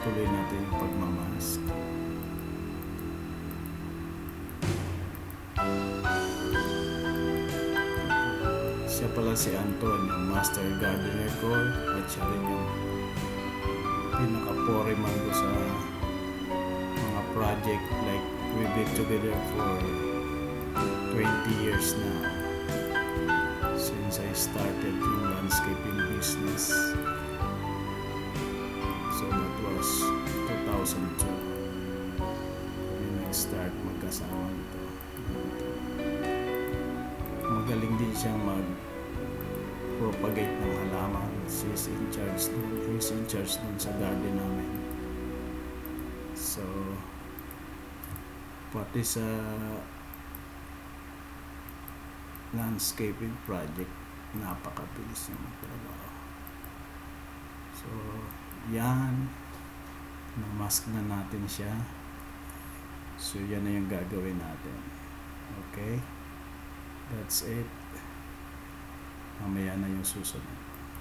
tuloy natin yung pagmamask. Siya pala si Anton, yung master gardener ko, at siya rin yung pinaka-foreman ko sa mga project. Like, we've been together for 20 years now since I started yung landscaping business. So that was 2002 when nag-start magkasama nito. Magaling din siyang mag-propagate ng halaman. He's in charge dun sa garden namin. So pati sa landscaping project, napakabilis ng trabaho. So yan, na-mask na natin siya. So yan na yung gagawin natin. Okay, that's it. Mamaya na yung susunod.